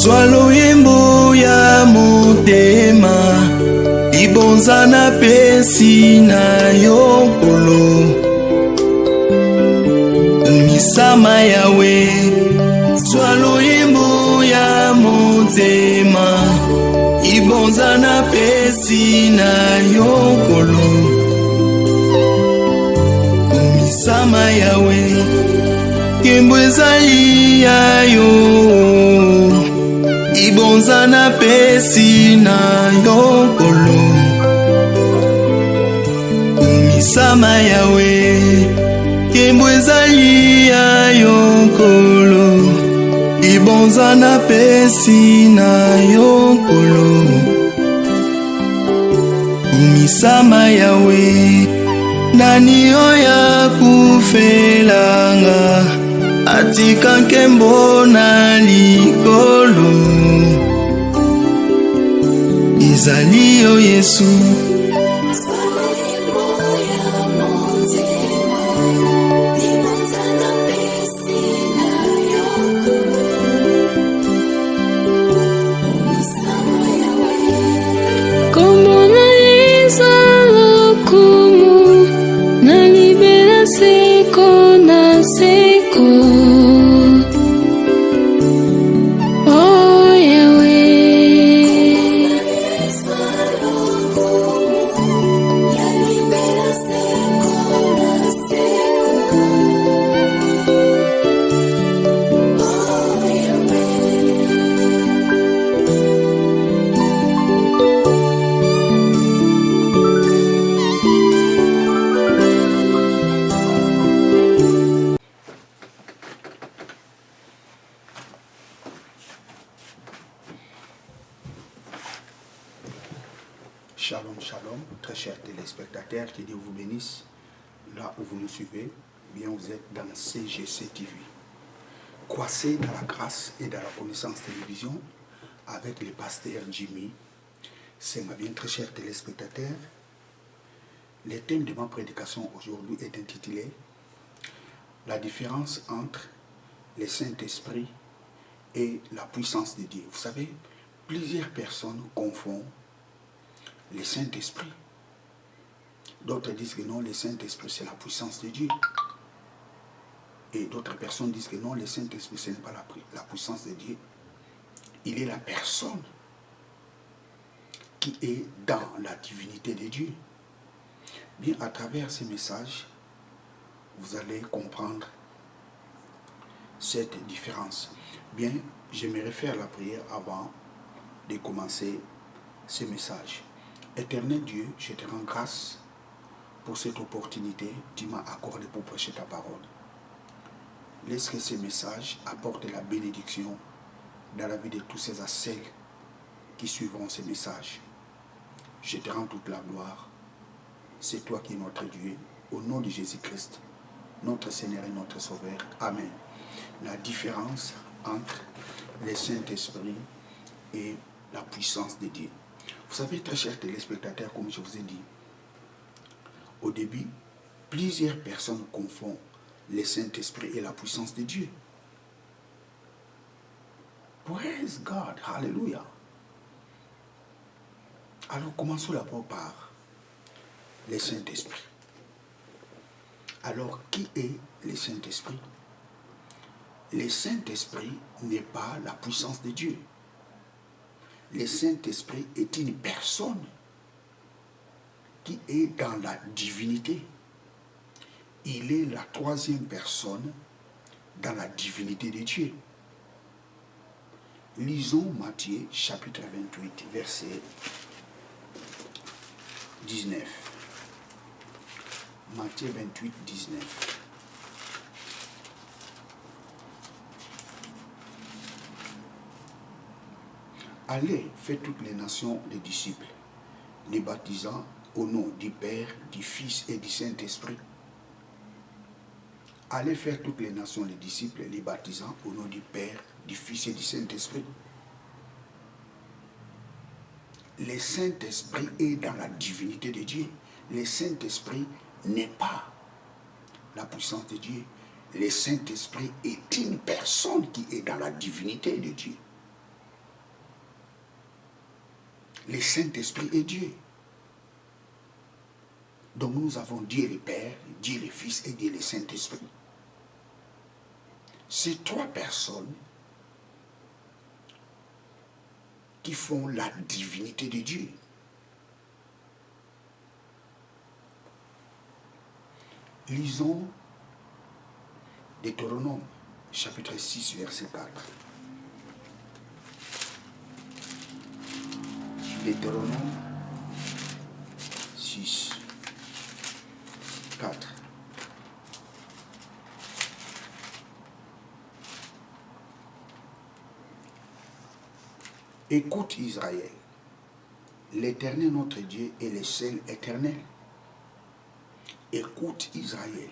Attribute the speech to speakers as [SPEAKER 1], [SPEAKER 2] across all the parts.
[SPEAKER 1] Zwalo yembo ya motema ibonza na pesi na yokolo misama yawe. Zwalo yembo ya motema ibonza na pesi na yokolo misama yawe. Kembo ezali yayo ibonza na pesi na yokolo misama yawe. Kembo ezali ya yokolo ibonza na pesi na yokolo misama yawe. Nani oya kufelanga atika nkembo na likolo ezali yo Yesu.
[SPEAKER 2] Shalom, shalom, très chers téléspectateurs, que Dieu vous bénisse. Là où vous nous suivez, bien vous êtes dans CGC TV. Croissez dans la grâce et dans la connaissance télévision avec le pasteur Jimmy. C'est ma bien très chers téléspectateurs. Le thème de ma prédication aujourd'hui est intitulé La différence entre le Saint-Esprit et la puissance de Dieu. Vous savez, plusieurs personnes confondent le Saint-Esprit. D'autres disent que non, le Saint-Esprit c'est la puissance de Dieu. Et d'autres personnes disent que non, le Saint-Esprit ce n'est pas la puissance de Dieu. Il est la personne qui est dans la divinité de Dieu. Bien, à travers ces messages, vous allez comprendre cette différence. Bien, j'aimerais faire la prière avant de commencer ce message. Éternel Dieu, je te rends grâce pour cette opportunité que tu m'as accordée pour prêcher ta parole. Laisse que ce message apporte la bénédiction dans la vie de tous ces celles qui suivront ce message. Je te rends toute la gloire. C'est toi qui es notre Dieu. Au nom de Jésus-Christ, notre Seigneur et notre Sauveur. Amen. La différence entre le Saint-Esprit et la puissance de Dieu. Vous savez, très chers téléspectateurs, comme je vous ai dit, au début, plusieurs personnes confondent le Saint-Esprit et la puissance de Dieu. Praise God, hallelujah. Alors, commençons d'abord par le Saint-Esprit. Alors, qui est le Saint-Esprit? Le Saint-Esprit n'est pas la puissance de Dieu. Le Saint-Esprit est une personne qui est dans la divinité. Il est la troisième personne dans la divinité de Dieu. Lisons Matthieu chapitre 28, verset 19. Matthieu 28, 19. Allez, faites toutes les nations des disciples, les baptisant au nom du Père, du Fils et du Saint-Esprit. Allez faire toutes les nations des disciples, les baptisant au nom du Père, du Fils et du Saint-Esprit. Le Saint-Esprit est dans la divinité de Dieu. Le Saint-Esprit n'est pas la puissance de Dieu. Le Saint-Esprit est une personne qui est dans la divinité de Dieu. Le Saint-Esprit est Dieu. Donc nous avons Dieu le Père, Dieu le Fils et Dieu le Saint-Esprit. Ces trois personnes qui font la divinité de Dieu. Lisons Deutéronome, chapitre 6, verset 4. Deutéronome 6, 4. Écoute Israël, l'Éternel notre Dieu est le seul éternel. Écoute Israël,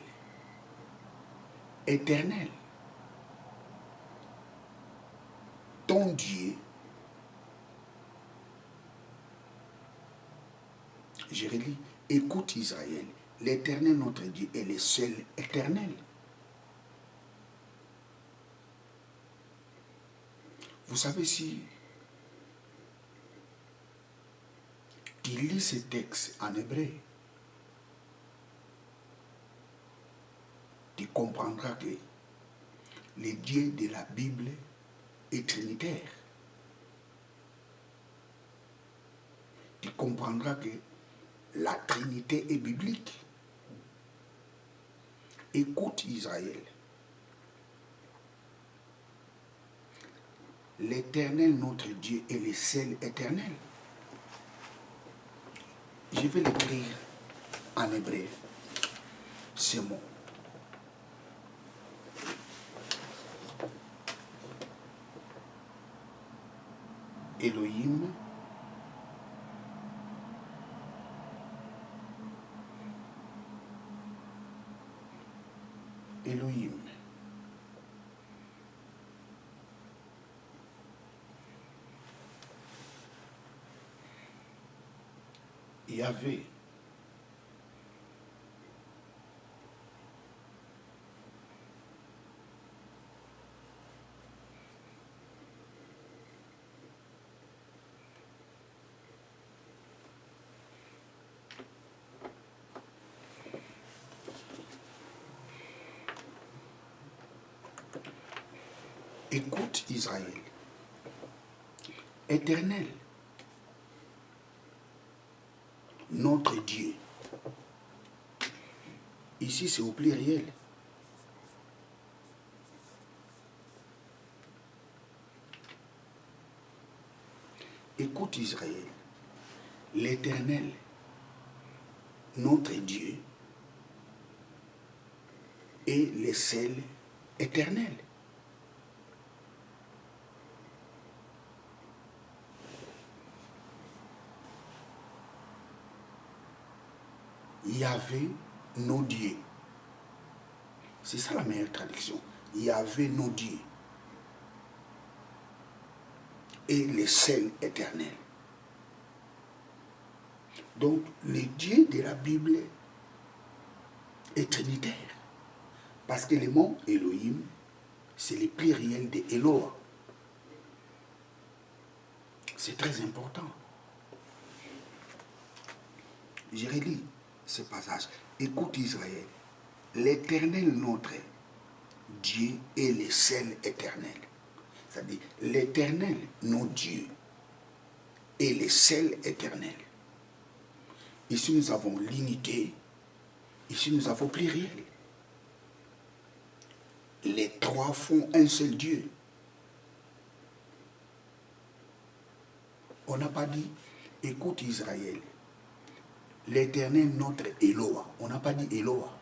[SPEAKER 2] éternel, ton Dieu, je relis, écoute Israël, l'Éternel notre Dieu est le seul éternel. Vous savez, si tu lis ce texte en hébreu, tu comprendras que le Dieu de la Bible est trinitaire. Tu comprendras que la Trinité est biblique. Écoute Israël. L'Éternel, notre Dieu, est le seul éternel. Je vais l'écrire en hébreu, ce mot. Elohim, Elohim, Yahvé, écoute Israël, éternel, notre Dieu. Ici, c'est au pluriel. Écoute Israël, l'Éternel, notre Dieu, est le seul éternel. Yahvé, nos dieux. C'est ça la meilleure traduction. Yahvé, nos dieux. Et le seul éternel. Donc, le Dieu de la Bible est trinitaire. Parce que le mot Elohim, c'est le pluriel de Eloah. C'est très important. Je relis ce passage. Écoute Israël, l'Éternel notre Dieu est le seul éternel. C'est-à-dire, l'Éternel, nos dieux, est le seul éternel. Ici, nous avons l'unité. Ici, nous avons pluriel. Les trois font un seul Dieu. On n'a pas dit, écoute Israël, l'Éternel notre Eloah. On n'a pas dit Eloah.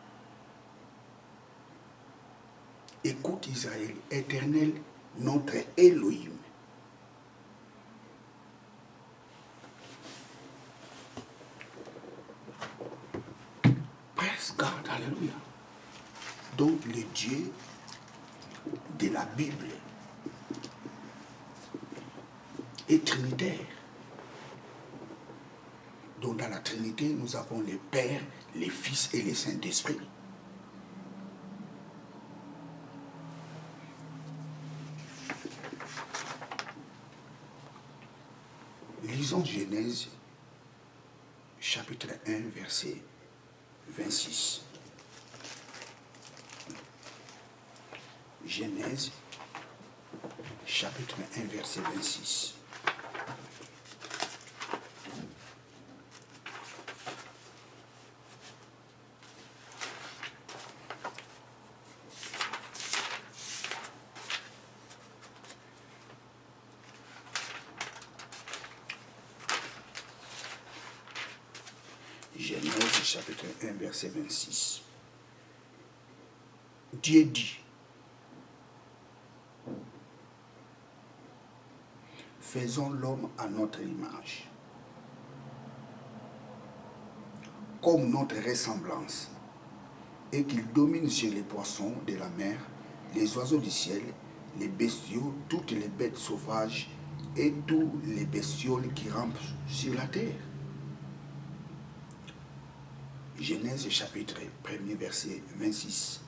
[SPEAKER 2] Écoute Israël, Éternel notre Elohim. Praise God, alléluia. Donc le Dieu de la Bible est trinitaire. Donc dans la Trinité, nous avons le Père, le Fils et le Saint-Esprit. Lisons Genèse, chapitre 1, verset 26. Genèse, chapitre 1, verset 26. Genèse chapitre 1, verset 26. Dieu dit, faisons l'homme à notre image, comme notre ressemblance, et qu'il domine sur les poissons de la mer, les oiseaux du ciel, les bestiaux, toutes les bêtes sauvages et tous les bestioles qui rampent sur la terre. Genèse chapitre 1er verset 26.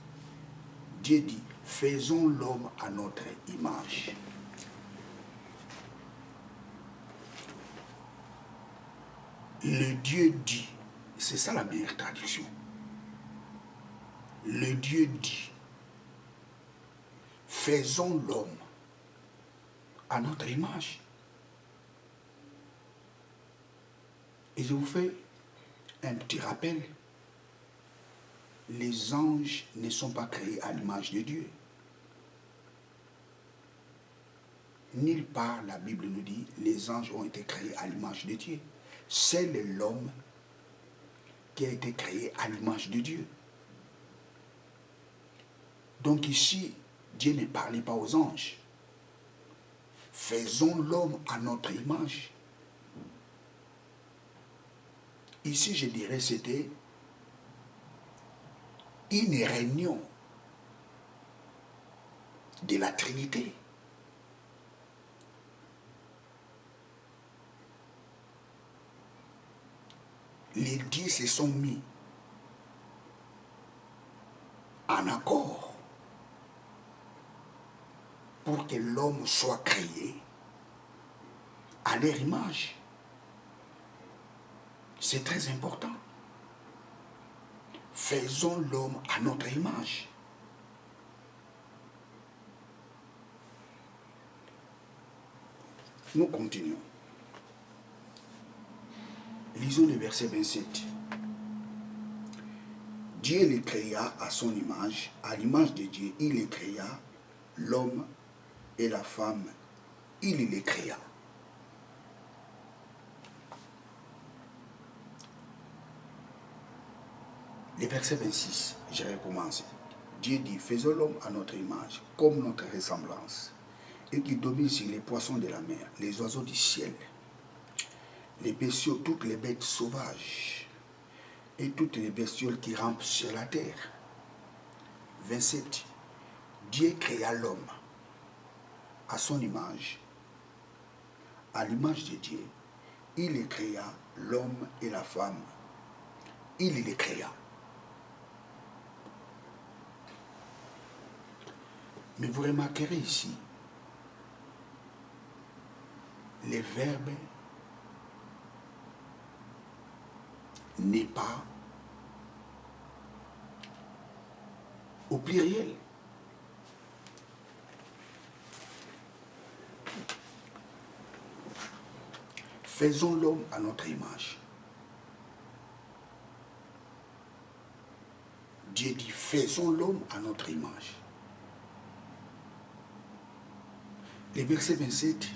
[SPEAKER 2] Dieu dit, faisons l'homme à notre image. Le Dieu dit, c'est ça la meilleure traduction. Le Dieu dit, faisons l'homme à notre image. Et je vous fais un petit rappel. Les anges ne sont pas créés à l'image de Dieu. Nulle part la Bible nous dit les anges ont été créés à l'image de Dieu. C'est l'homme qui a été créé à l'image de Dieu. Donc ici, Dieu ne parlait pas aux anges. Faisons l'homme à notre image. Ici, je dirais, c'était une réunion de la Trinité. Les dieux se sont mis en accord pour que l'homme soit créé à leur image. C'est très important. Faisons l'homme à notre image. Nous continuons. Lisons le verset 27. Dieu les créa à son image, à l'image de Dieu, il les créa, l'homme et la femme, il les créa. Le verset 26, je recommence. Dieu dit, faisons l'homme à notre image, comme notre ressemblance, et qui domine sur les poissons de la mer, les oiseaux du ciel, les bestiaux, toutes les bêtes sauvages, et toutes les bestioles qui rampent sur la terre. 27. Dieu créa l'homme à son image, à l'image de Dieu. Il les créa, l'homme et la femme. Il les créa. Mais vous remarquerez ici, les verbes n'est pas au pluriel. Faisons l'homme à notre image. Dieu dit, faisons l'homme à notre image. Le verset 27,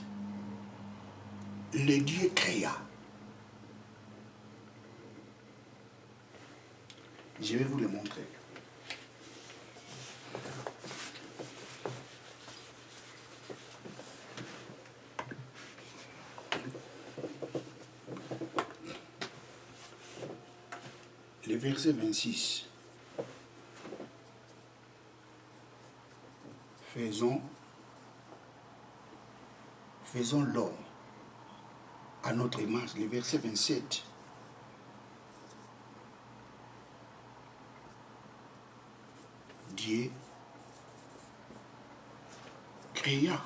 [SPEAKER 2] le Dieu créa. Je vais vous le montrer. Le verset 26. Faisons l'homme à notre image. Le verset 27. Dieu créa.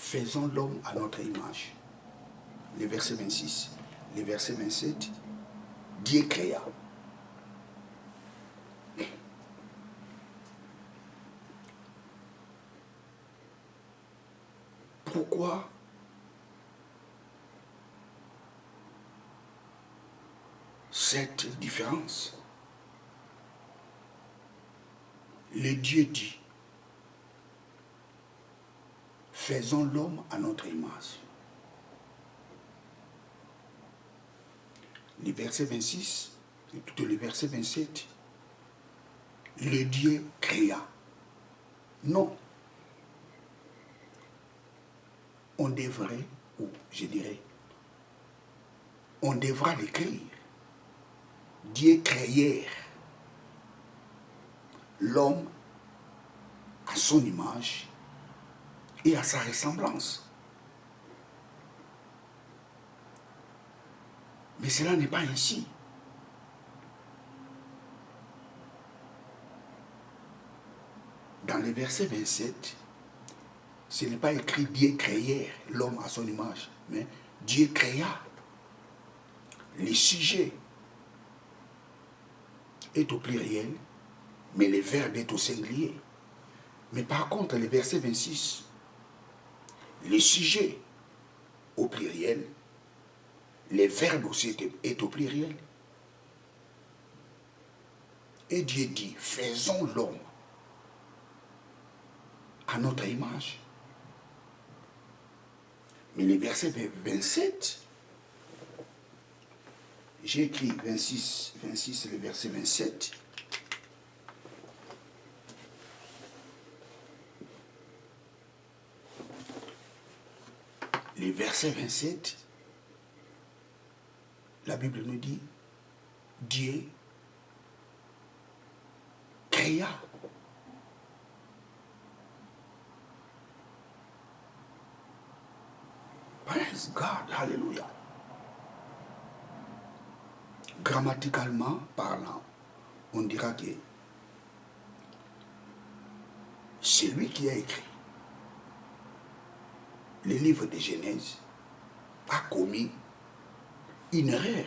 [SPEAKER 2] faisons l'homme à notre image. Le verset 26. Le verset 27, Dieu créa. Pourquoi cette différence? Le Dieu dit, faisons l'homme à notre image. Le verset 26, et tout le verset 27, le Dieu créa. Non. On devrait, ou je dirais, on devra l'écrire. Dieu créèrent l'homme à son image et à sa ressemblance. Mais cela n'est pas ainsi. Dans le verset 27, ce n'est pas écrit Dieu créèrent l'homme à son image, mais Dieu créa. Le sujet est au pluriel, mais le verbe est au singulier. Mais par contre, le verset 26, le sujet au pluriel, le verbe aussi est au pluriel. Et Dieu dit, faisons l'homme à notre image. Mais le verset 27, j'ai écrit 26, le verset 27. Le verset 27, la Bible nous dit, Dieu créa. Praise God, hallelujah. Grammaticalement parlant, on dira que celui qui a écrit le livre de Genèse a commis une erreur.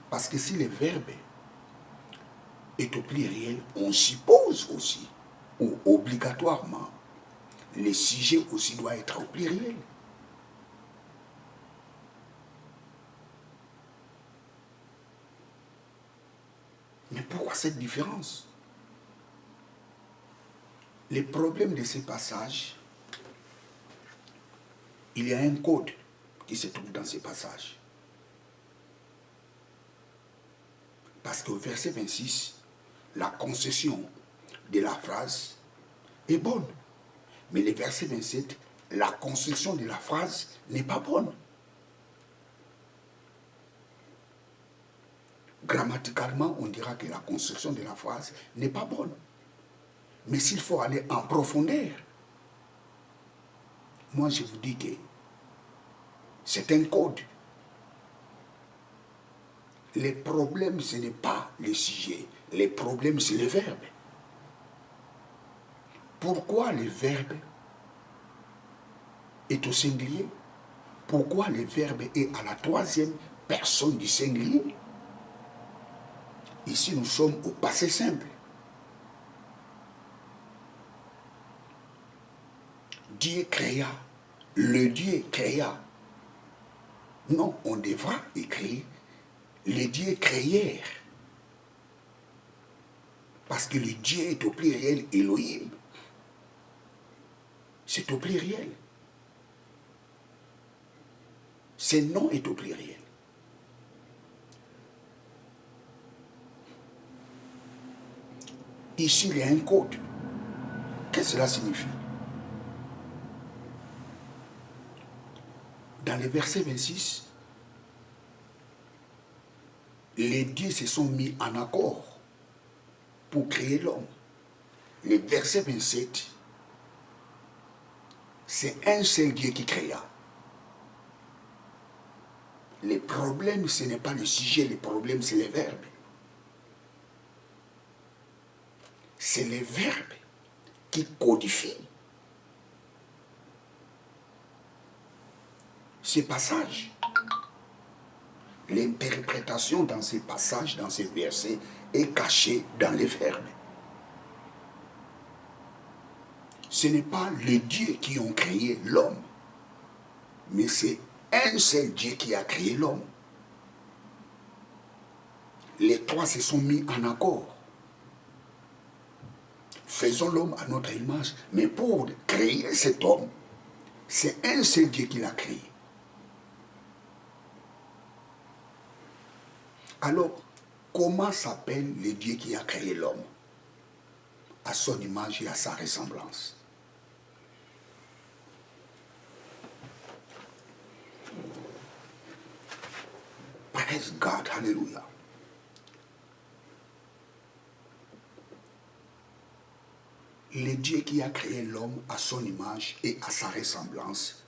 [SPEAKER 2] Parce que si le verbe est au pluriel, on suppose aussi, ou obligatoirement, le sujet aussi doit être au pluriel. Mais pourquoi cette différence? Le problème de ces passages, il y a un code qui se trouve dans ces passages. Parce qu'au verset 26, la concession de la phrase est bonne. Mais le verset 27, la concession de la phrase n'est pas bonne. Grammaticalement, on dira que la construction de la phrase n'est pas bonne. Mais s'il faut aller en profondeur, moi je vous dis que c'est un code. Le problème, ce n'est pas le sujet. Le problème, c'est le verbe. Pourquoi le verbe est au singulier? Pourquoi le verbe est à la troisième personne du singulier? Ici, nous sommes au passé simple. Dieu créa. Le Dieu créa. Non, on devra écrire les dieux créèrent. Parce que le Dieu est au pluriel, Elohim. C'est au pluriel. Ce nom est au pluriel. Ici, il y a un code. Qu'est-ce que cela signifie? Dans le verset 26, les dieux se sont mis en accord pour créer l'homme. Le verset 27, c'est un seul Dieu qui créa. Le problème, ce n'est pas le sujet, le problème, c'est le verbe. C'est le verbe qui codifie. ces passages. L'interprétation dans ces passages, dans ces versets, est cachée dans les verbes. Ce n'est pas les dieux qui ont créé l'homme, mais c'est un seul Dieu qui a créé l'homme. Les trois se sont mis en accord. Faisons l'homme à notre image, mais pour créer cet homme, c'est un seul Dieu qui l'a créé. Alors, comment s'appelle le Dieu qui a créé l'homme? À son image et à sa ressemblance. Praise God, hallelujah. Le Dieu qui a créé l'homme à son image et à sa ressemblance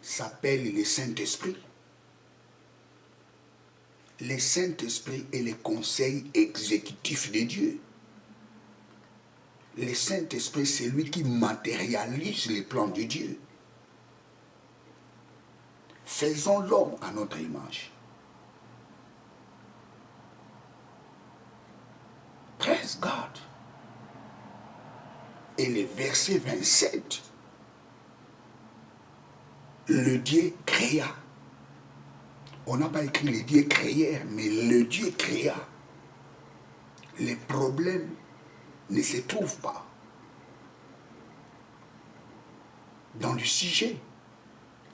[SPEAKER 2] s'appelle le Saint-Esprit. Le Saint-Esprit est le conseil exécutif de Dieu. Le Saint-Esprit, c'est lui qui matérialise les plans de Dieu. Faisons l'homme à notre image. Praise God. Et le verset 27, le Dieu créa. On n'a pas écrit le Dieu créèrent, mais le Dieu créa. Les problèmes ne se trouvent pas dans le sujet.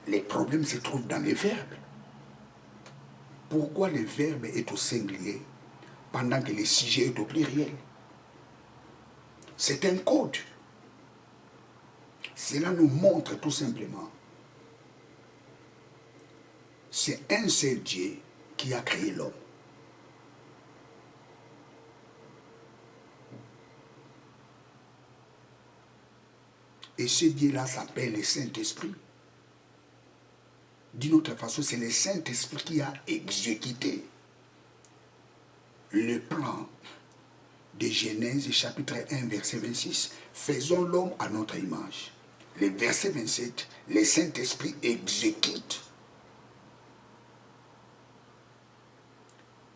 [SPEAKER 2] Les problèmes se trouvent dans les verbes. Pourquoi le verbe est au singulier pendant que le sujet est au pluriel? C'est un code. Cela nous montre tout simplement. C'est un seul Dieu qui a créé l'homme. Et ce Dieu-là s'appelle le Saint-Esprit. D'une autre façon, c'est le Saint-Esprit qui a exécuté le plan de Genèse chapitre 1, verset 26. Faisons l'homme à notre image. Le verset 27, le Saint-Esprit exécute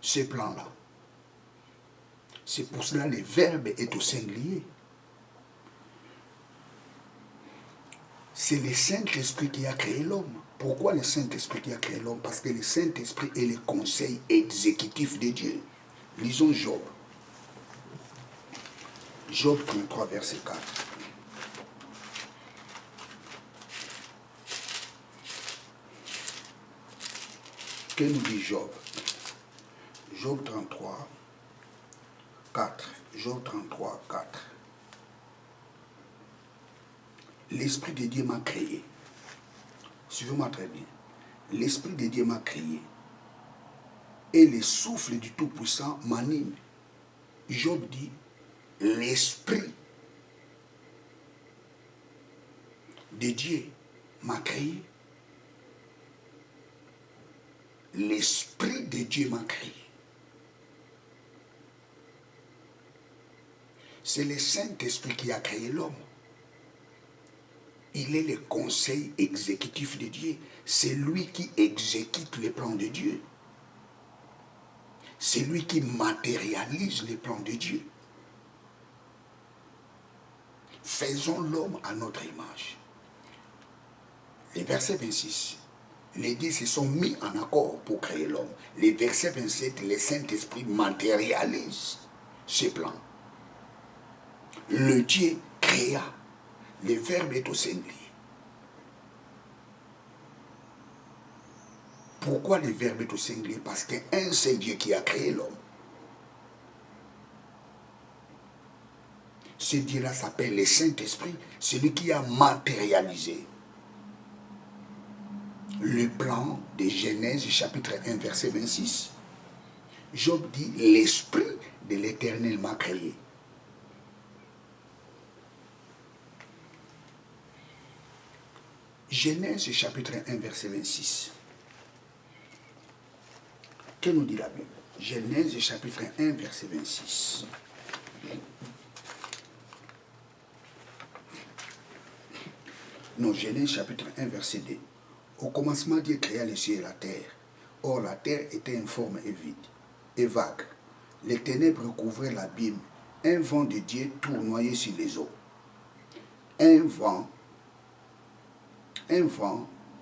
[SPEAKER 2] ce plan-là. C'est pour cela que le verbe est au singulier. C'est le Saint-Esprit qui a créé l'homme. Pourquoi le Saint-Esprit qui a créé l'homme? Parce que le Saint-Esprit est le conseil exécutif de Dieu. Lisons Job. Job 33, verset 4. Que nous dit Job? Job 33, 4. Job 33, 4. L'Esprit de Dieu m'a créé. Suivez-moi très bien. L'Esprit de Dieu m'a créé. Et le souffle du Tout-Puissant m'anime. Job dit, l'Esprit de Dieu m'a créé. L'Esprit de Dieu m'a créé. C'est le Saint-Esprit qui a créé l'homme. Il est le conseil exécutif de Dieu. C'est lui qui exécute les plans de Dieu. C'est lui qui matérialise les plans de Dieu. Faisons l'homme à notre image. Les versets 26, les dieux se sont mis en accord pour créer l'homme. Les versets 27, le Saint-Esprit matérialise ce plan. Le Dieu créa. Le verbe est au singulier. Pourquoi le verbe est au singulier? Parce qu'il y a un seul Dieu qui a créé l'homme. Ce Dieu-là s'appelle le Saint-Esprit, celui qui a matérialisé le plan de Genèse chapitre 1 verset 26. Job dit, l'Esprit de l'Éternel m'a créé. Genèse chapitre 1 verset 26. Que nous dit la Bible? Genèse chapitre 1 verset 26. Non, Genèse chapitre 1 verset 2. Au commencement, Dieu créa les cieux et la terre. Or, la terre était informe et vide, et vague. Les ténèbres couvraient l'abîme. Un vent de Dieu tournoyait sur les eaux. Un vent,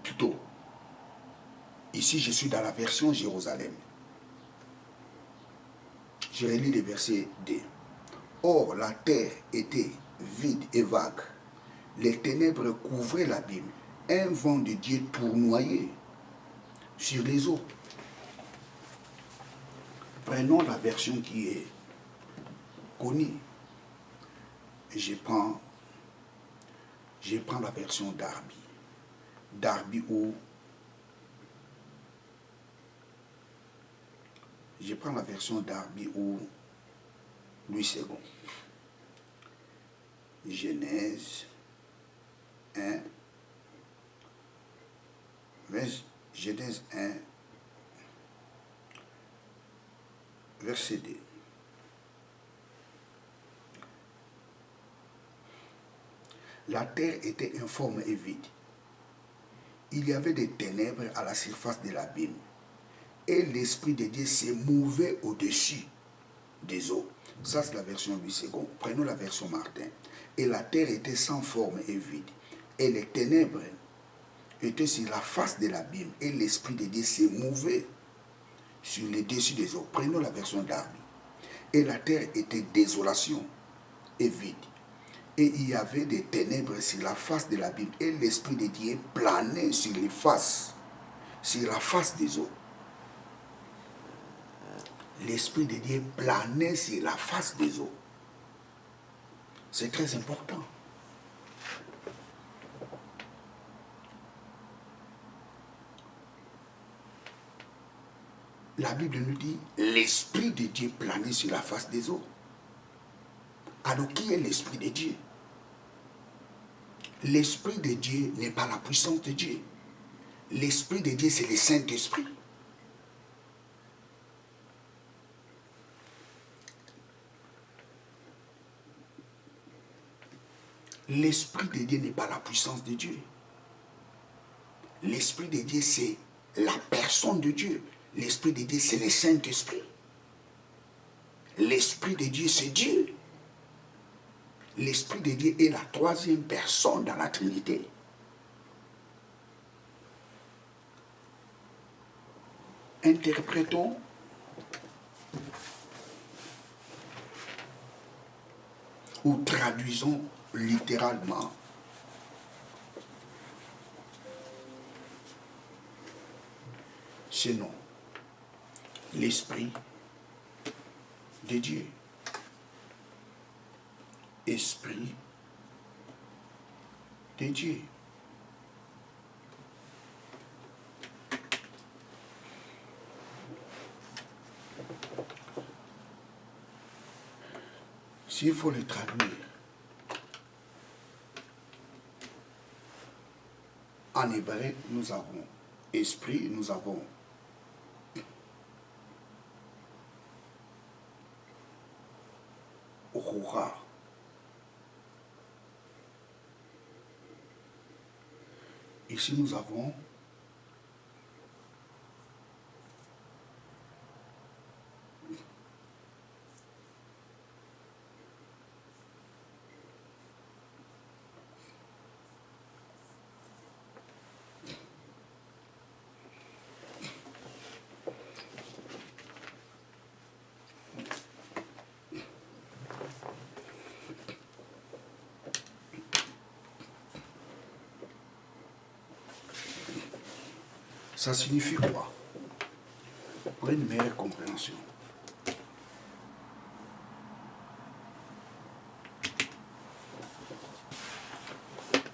[SPEAKER 2] plutôt. Ici, je suis dans la version Jérusalem. Je relis le verset 2. Or, la terre était vide et vague. Les ténèbres couvraient l'abîme. Un vent de Dieu tournoyait sur les eaux. Prenons la version qui est connue. Je prends la version Darby. Darby ou... Je prends la version Darby ou Louis II. Genèse 1. Genèse 1, verset 2. La terre était informe et vide. Il y avait des ténèbres à la surface de l'abîme. Et l'Esprit de Dieu se mouvait au-dessus des eaux. Ça, c'est la version 8 secondes. Prenons la version Martin. Et la terre était sans forme et vide. Et les ténèbres étaient sur la face de l'abîme. Et l'Esprit de Dieu se mouvait sur les dessus des eaux. Prenons la version Darby. Et la terre était désolation et vide. Et il y avait des ténèbres sur la face de l'abîme. Et l'Esprit de Dieu planait sur la face des eaux. L'Esprit de Dieu planait sur la face des eaux. C'est très important. La Bible nous dit, l'Esprit de Dieu planait sur la face des eaux. Alors qui est l'Esprit de Dieu? L'Esprit de Dieu n'est pas la puissance de Dieu. L'Esprit de Dieu, c'est le Saint-Esprit. L'Esprit de Dieu n'est pas la puissance de Dieu. L'Esprit de Dieu, c'est la personne de Dieu. L'Esprit de Dieu, c'est le Saint-Esprit. L'Esprit de Dieu, c'est Dieu. L'Esprit de Dieu est la troisième personne dans la Trinité. Interprétons ou traduisons littéralement ce nom. L'Esprit de Dieu. Esprit de Dieu. S'il faut le traduire en hébreu, nous avons esprit, nous avons Ruha. Ici, nous avons ça signifie quoi? Pour une meilleure compréhension.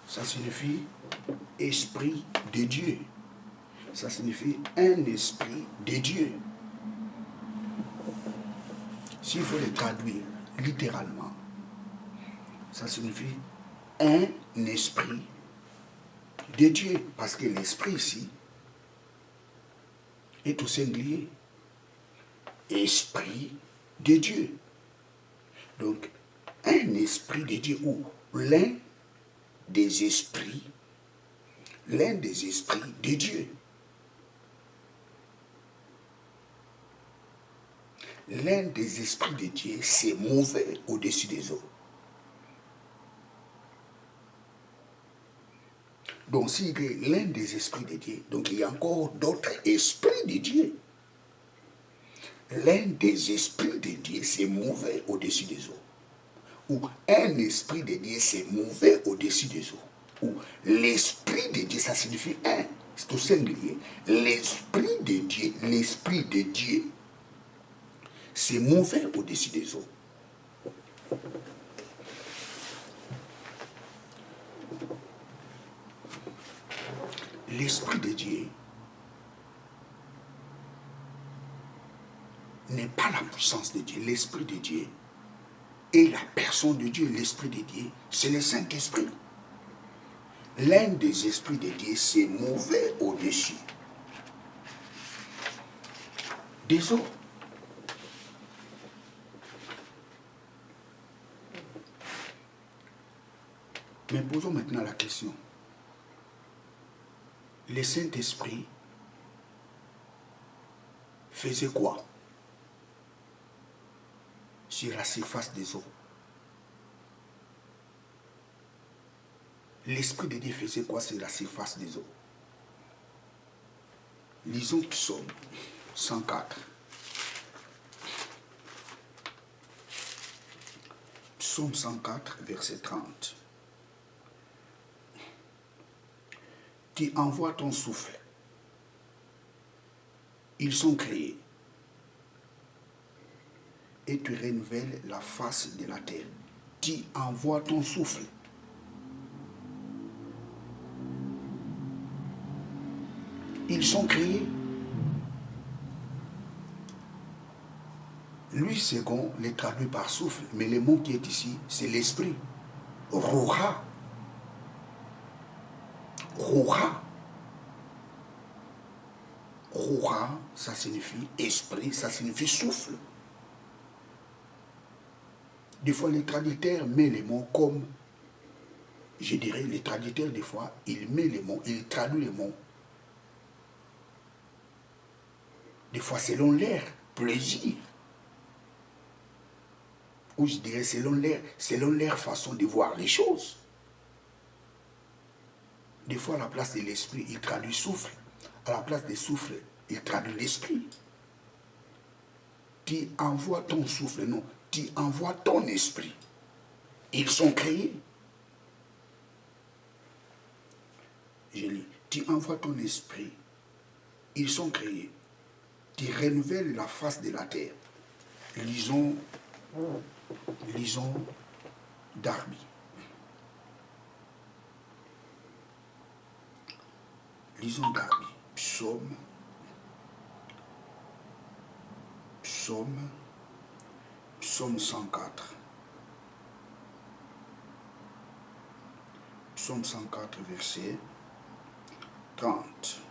[SPEAKER 2] Ça signifie esprit de Dieu. Ça signifie un esprit de Dieu. S'il faut le traduire littéralement, ça signifie un esprit de Dieu. Parce que l'esprit ici est au singulier. Esprit de Dieu. Donc, un esprit de Dieu ou l'un des esprits l'un des esprits de Dieu. L'un des esprits de Dieu s'est mouvé au-dessus des eaux. Donc, s'il est l'un des esprits de Dieu, donc il y a encore d'autres esprits de Dieu. L'un des esprits de Dieu s'est mouvé au-dessus des eaux. Ou un esprit de Dieu s'est mouvé au-dessus des eaux. Ou l'esprit de Dieu, ça signifie un, c'est au singulier. L'esprit de Dieu s'est mouvé au-dessus des eaux. L'esprit de Dieu n'est pas la puissance de Dieu. L'esprit de Dieu est la personne de Dieu. L'esprit de Dieu, c'est le Saint-Esprit. L'un des esprits de Dieu s'est mouvé au-dessus des eaux. Mais posons maintenant la question. Le Saint-Esprit faisait quoi sur la surface des eaux? L'Esprit de Dieu faisait quoi sur la surface des eaux? Lisons Psaume 104. Psaume 104, verset 30. Tu envoies ton souffle. Ils sont créés. Et tu renouvelles la face de la terre. Tu envoies ton souffle. Ils sont créés. Lui, second, les traduit par souffle, mais le mot qui est ici, c'est l'esprit. Roha. Roha. Roha, ça signifie esprit, ça signifie souffle. Des fois, les traducteurs mettent les mots comme, je dirais, les traducteurs, des fois, ils mettent les mots, ils traduisent les mots. Des fois, selon leur plaisir. Ou je dirais, selon leur façon de voir les choses. Des fois, à la place de l'esprit, il traduit souffle. À la place de souffle, il traduit l'esprit. Tu envoies ton souffle, non. Tu envoies ton esprit. Ils sont créés. Je lis. Tu envoies ton esprit. Ils sont créés. Tu renouvelles la face de la terre. Lisons Darby. Lisons Darby. Psaume 104. Psaume 104, verset 30.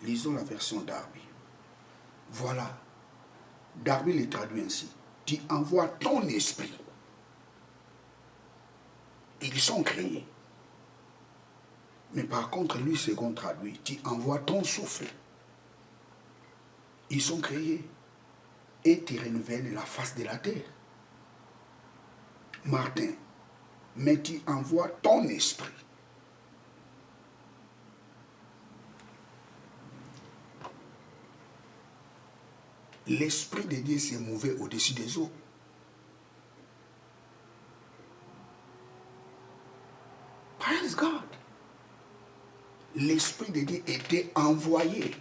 [SPEAKER 2] Lisons la version Darby. Voilà. Darby les traduit ainsi. Tu envoies ton esprit. Ils sont créés. Mais par contre, lui, second traduit, tu envoies ton souffle. Ils sont créés. Et tu renouvelles la face de la terre. Martin, mais tu envoies ton esprit. L'esprit de Dieu s'est mouvé au-dessus des eaux. Praise God. L'esprit de Dieu était envoyé.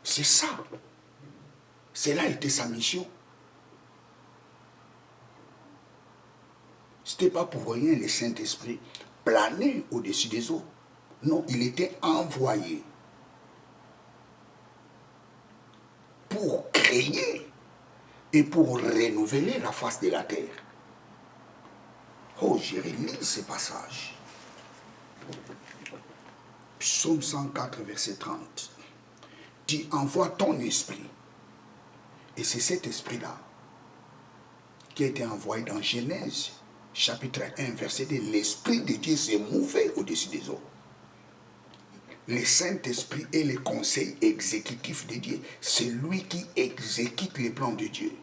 [SPEAKER 2] C'est ça. Cela était sa mission. Ce n'était pas pour rien le Saint-Esprit planer au-dessus des eaux. Non, il était envoyé pour créer et pour renouveler la face de la terre. Oh, j'ai relu ce passage. Psaume 104, verset 30. Tu envoies ton esprit. Et c'est cet esprit-là qui a été envoyé dans Genèse, chapitre 1, verset 2, l'Esprit de Dieu s'est mouvé au-dessus des eaux. Le Saint-Esprit est le conseil exécutif de Dieu. C'est lui qui exécute les plans de Dieu.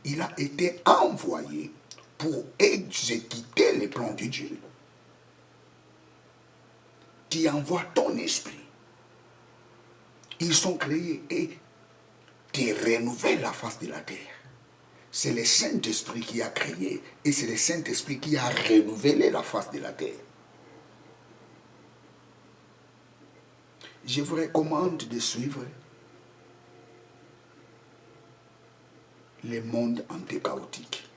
[SPEAKER 2] Il a été envoyé pour exécuter les plans de Dieu. Tu envoies ton esprit. Ils sont créés et tu renouvelles la face de la terre. C'est le Saint-Esprit qui a créé et c'est le Saint-Esprit qui a renouvelé la face de la terre. Je vous recommande de suivre le monde antichaotique.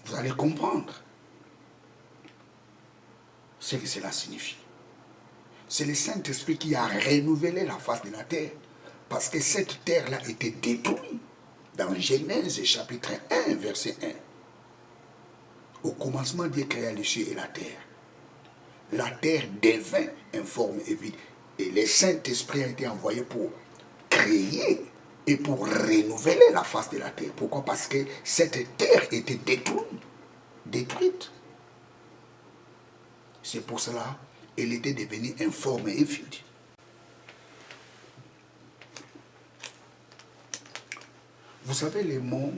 [SPEAKER 2] Vous allez comprendre ce que cela signifie. C'est le Saint-Esprit qui a renouvelé la face de la terre parce que cette terre-là était détruite dans Genèse chapitre 1, verset 1. Au commencement, Dieu créa les cieux et la terre. La terre devint informe et vide. Et le Saint-Esprit a été envoyé pour créer et pour renouveler la face de la terre. Pourquoi? Parce que cette terre était détruite. C'est pour cela qu'elle était devenue informe et vide. Vous savez les mots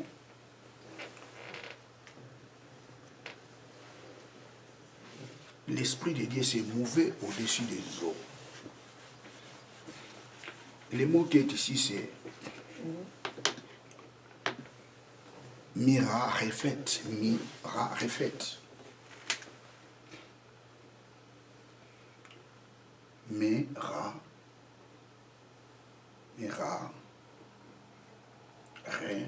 [SPEAKER 2] l'Esprit de Dieu s'est mouvé au-dessus des eaux. Le mot qui est ici, c'est Mira-Refet. Mira-Refet. Mira. Ré.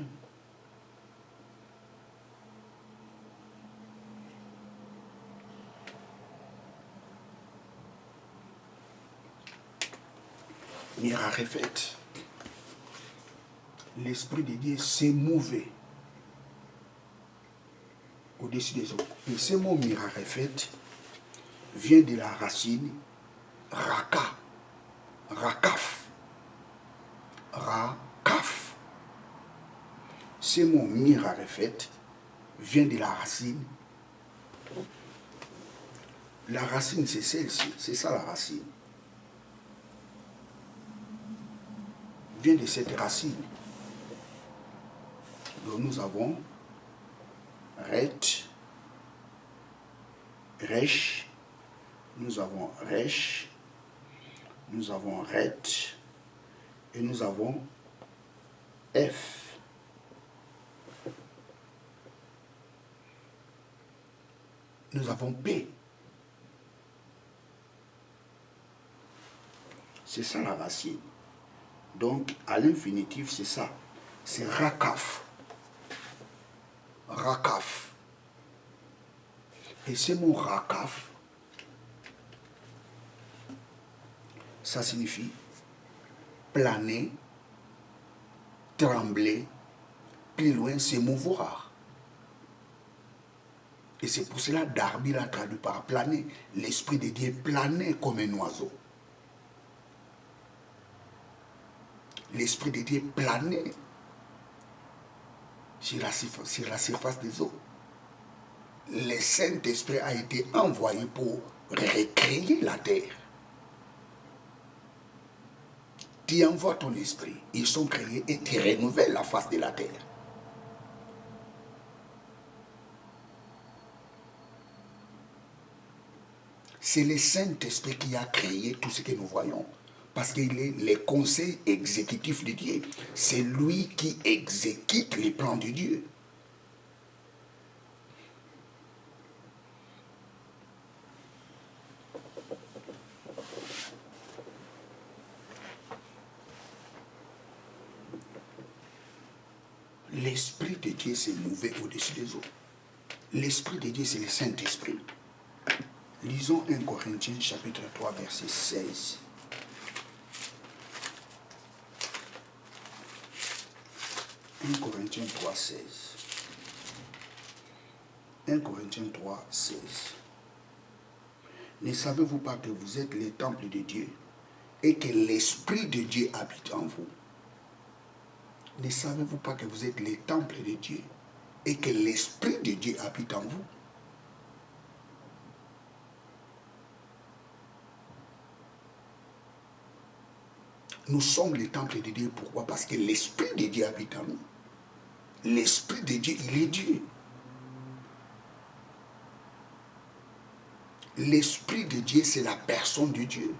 [SPEAKER 2] Mira-Refet. L'Esprit de Dieu s'est mouvé au-dessus des eaux. Et ce mot Mira-Refet vient de la racine Raka. Rakaf. Rakaf. Ce mot Mira-Refet vient de la racine. La racine, c'est celle-ci. C'est ça la racine. Vient de cette racine. Donc nous avons Ret, Resh, nous avons Resh, nous avons Ret et nous avons F. Nous avons P. C'est ça la racine. Donc, à l'infinitif, c'est ça. C'est Rakaf. Rakaf. Et ce mot Rakaf, ça signifie planer, trembler, plus loin, s'émouvoir. Et c'est pour cela Darby l'a traduit par planer. L'Esprit de Dieu planait comme un oiseau. L'Esprit de Dieu planait sur la surface des eaux. Le Saint-Esprit a été envoyé pour recréer la terre. Tu envoies ton esprit, ils sont créés et tu renouvelles la face de la terre. C'est le Saint-Esprit qui a créé tout ce que nous voyons. Parce qu'il est le conseil exécutif de Dieu. C'est lui qui exécute les plans de Dieu. L'Esprit de Dieu s'est mouvé au-dessus des eaux. L'Esprit de Dieu, c'est le Saint-Esprit. Lisons 1 Corinthiens chapitre 3, verset 16. 1 Corinthiens 3, 16. 1 Corinthiens 3, 16. Ne savez-vous pas que vous êtes le temple de Dieu et que l'Esprit de Dieu habite en vous? Ne savez-vous pas que vous êtes les temples de Dieu et que l'Esprit de Dieu habite en vous? Nous sommes les temples de Dieu. Pourquoi? Parce que l'Esprit de Dieu habite en nous. L'Esprit de Dieu, il est Dieu. L'Esprit de Dieu, c'est la personne de Dieu.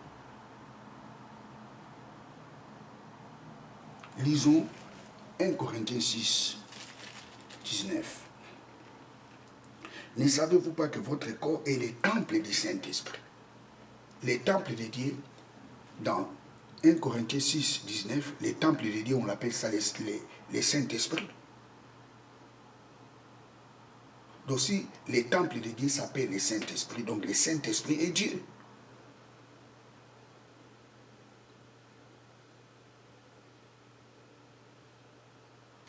[SPEAKER 2] Lisons 1 Corinthiens 6, 19. Ne savez-vous pas que votre corps est le temple du Saint-Esprit? Les temples de Dieu, dans 1 Corinthiens 6, 19, les temples de Dieu, on appelle ça les Saint-Esprit. Donc si les temples de Dieu s'appellent les Saint-Esprit, donc le Saint-Esprit est Dieu.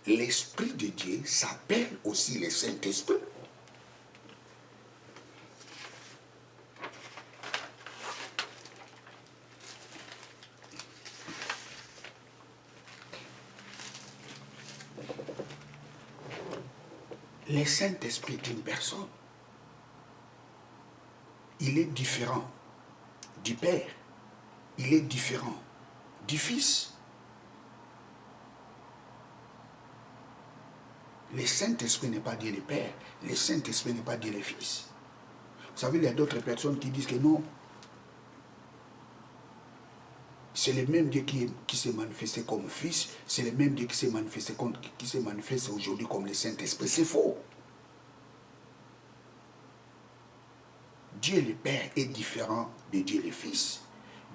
[SPEAKER 2] L'Esprit de Dieu s'appelle aussi le Saint-Esprit. Le Saint-Esprit est une personne. Il est différent du Père. Il est différent du Fils. Le Saint-Esprit n'est pas Dieu le Père. Le Saint-Esprit n'est pas Dieu le Fils. Vous savez, il y a d'autres personnes qui disent que non. C'est le même Dieu qui s'est manifesté comme Fils. C'est le même Dieu qui s'est manifesté aujourd'hui comme le Saint-Esprit. C'est faux. Dieu le Père est différent de Dieu le Fils.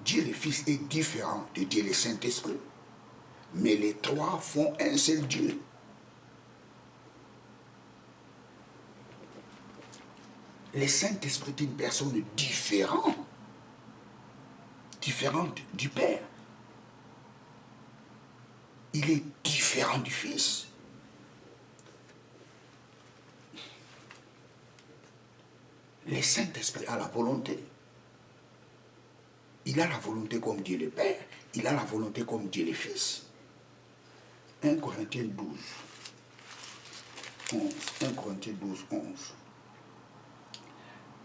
[SPEAKER 2] Dieu le Fils est différent de Dieu le Saint-Esprit. Mais les trois font un seul Dieu. Le Saint-Esprit est une personne différente du Père. Il est différent du Fils. Le Saint-Esprit a la volonté. Il a la volonté comme Dieu le Père. Il a la volonté comme Dieu le Fils. 1 Corinthiens 12, 11. 1 Corinthiens 12, 11.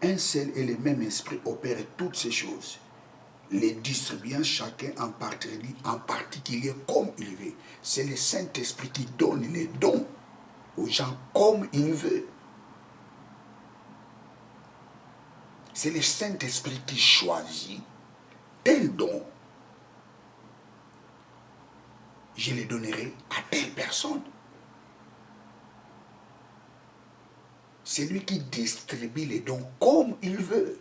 [SPEAKER 2] Un seul et le même esprit opère toutes ces choses, les distribuant chacun en particulier comme il veut. C'est le Saint-Esprit qui donne les dons aux gens comme il veut. C'est le Saint-Esprit qui choisit tel don. Je les donnerai à telle personne. C'est lui qui distribue les dons comme il veut.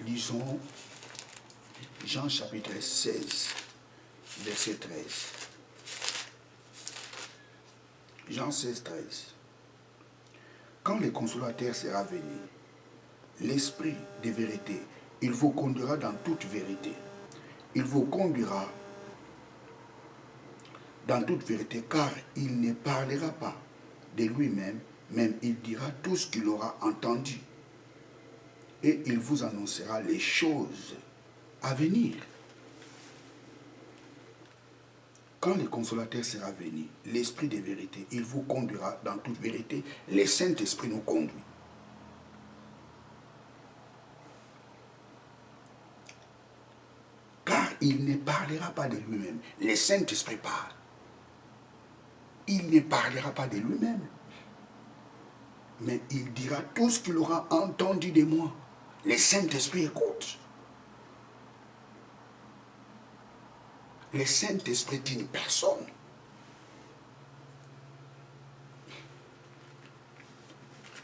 [SPEAKER 2] Lisons Jean chapitre 16, verset 13. Jean 16, 13. Quand le consolateur sera venu, l'Esprit de vérité, il vous conduira dans toute vérité. Il vous conduira dans toute vérité, car il ne parlera pas de lui-même, même il dira tout ce qu'il aura entendu. Et il vous annoncera les choses à venir. Quand le consolateur sera venu, l'Esprit de vérité, il vous conduira dans toute vérité. Le Saint-Esprit nous conduit. Car il ne parlera pas de lui-même. Le Saint-Esprit parle. Il ne parlera pas de lui-même. Mais il dira tout ce qu'il aura entendu de moi. Le Saint-Esprit écoute. Le Saint-Esprit est une personne.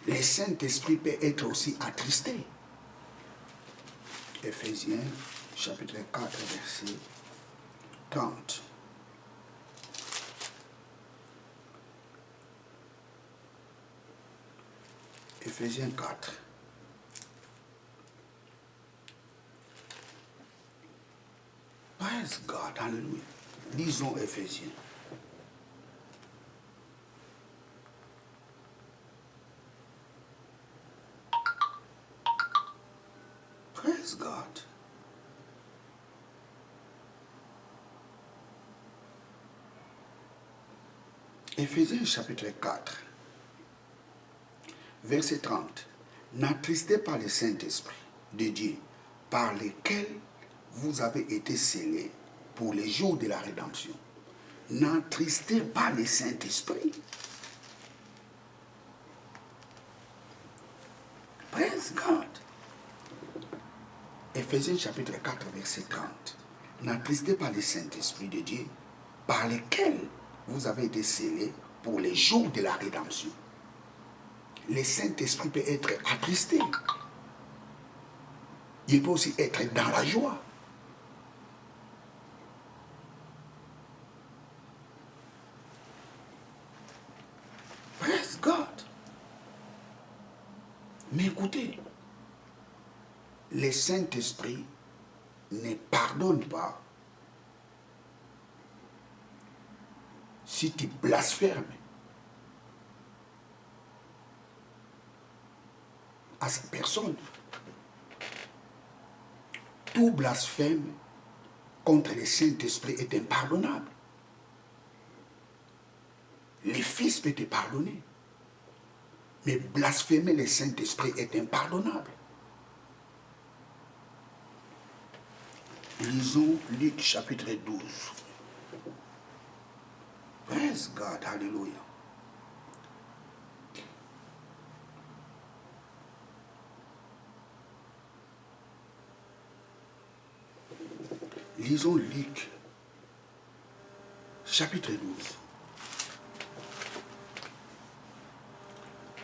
[SPEAKER 2] Le Saint-Esprit peut être aussi attristé. Éphésiens, chapitre 4, verset 30. Éphésiens 4. Praise God, alléluia. Lisons Éphésiens. Praise God. Éphésiens chapitre 4, verset 30. N'attristez pas le Saint-Esprit de Dieu, par lequel vous avez été scellés pour les jours de la rédemption. N'attristez pas le Saint-Esprit. Praise God. Éphésiens chapitre 4, verset 30. N'attristez pas le Saint-Esprit de Dieu, par lequel vous avez été scellés pour les jours de la rédemption. Le Saint-Esprit peut être attristé. Il peut aussi être dans la joie. Praise God. Mais écoutez, le Saint-Esprit ne pardonne pas si tu blasphèmes à cette personne. Tout blasphème contre le Saint-Esprit est impardonnable. Le Fils peut te pardonner, mais blasphémer le Saint-Esprit est impardonnable. Lisons Luc chapitre 12. Praise God, hallelujah. Lisons Luc chapitre 12.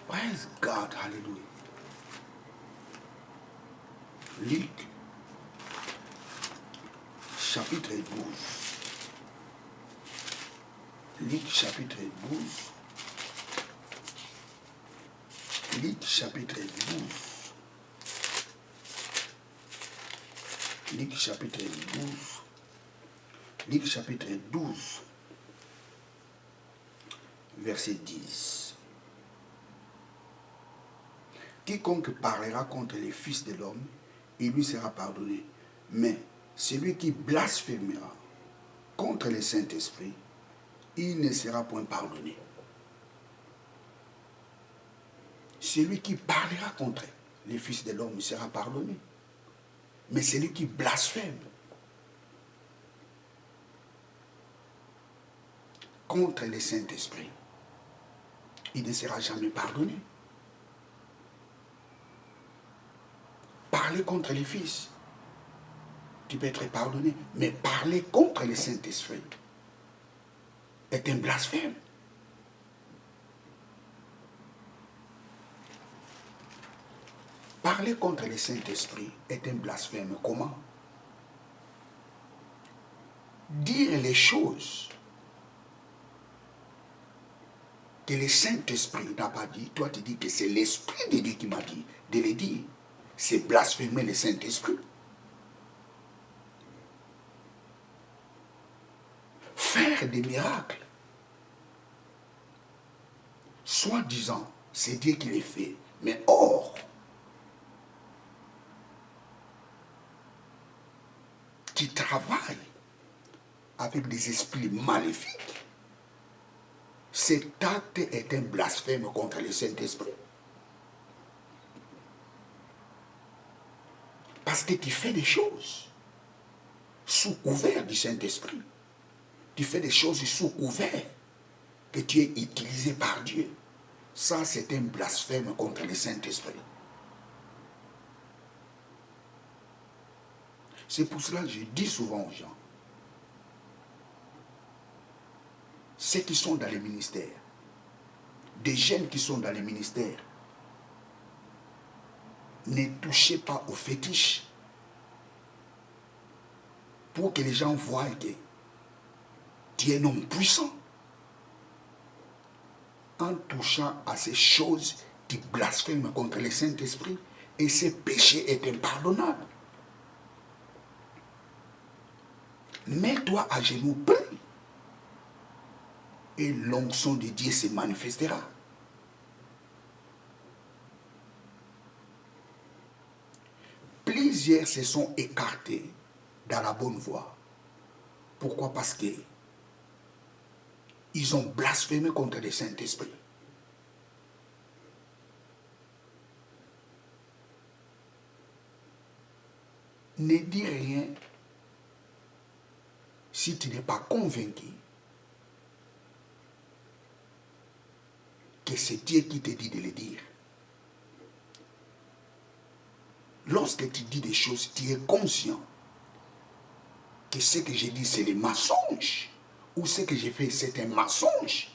[SPEAKER 2] Praise God, hallelujah. Luc chapitre 12. Luc chapitre 12. Luc chapitre 12. Luc chapitre 12. Luc chapitre 12. Verset 10. Quiconque parlera contre les fils de l'homme, il lui sera pardonné. Mais celui qui blasphémera contre le Saint-Esprit, il ne sera point pardonné. Celui qui parlera contre les fils de l'homme sera pardonné. Mais celui qui blasphème contre le Saint-Esprit, il ne sera jamais pardonné. Parler contre les fils, tu peux être pardonné, mais parler contre le Saint-Esprit est un blasphème. Parler contre le Saint-Esprit est un blasphème. Comment? Dire les choses que le Saint-Esprit n'a pas dit, toi tu dis que c'est l'Esprit de Dieu qui m'a dit de les dire. C'est blasphémer le Saint-Esprit. Faire des miracles, soi-disant, c'est Dieu qui les fait. Mais or, qui travaille avec des esprits maléfiques, cet acte est un blasphème contre le Saint-Esprit. Parce que tu fais des choses sous couvert du Saint-Esprit. Tu fais des choses sous couvert que tu es utilisé par Dieu. Ça, c'est un blasphème contre le Saint-Esprit. C'est pour cela que je dis souvent aux gens, ceux qui sont dans les ministères, des jeunes qui sont dans les ministères, ne touchez pas aux fétiches pour que les gens voient que tu es un homme puissant. En touchant à ces choses, tu blasphèmes contre le Saint-Esprit et ce péché est impardonnable. Mets-toi à genoux, prie et l'onction de Dieu se manifestera. Plusieurs se sont écartés dans la bonne voie. Pourquoi? Parce que Ils ont blasphémé contre le Saint-Esprit. Ne dis rien si tu n'es pas convaincu que c'est Dieu qui te dit de le dire. Lorsque tu dis des choses, tu es conscient que ce que j'ai dit, c'est le mensonge, ou ce que j'ai fait, c'est un mensonge,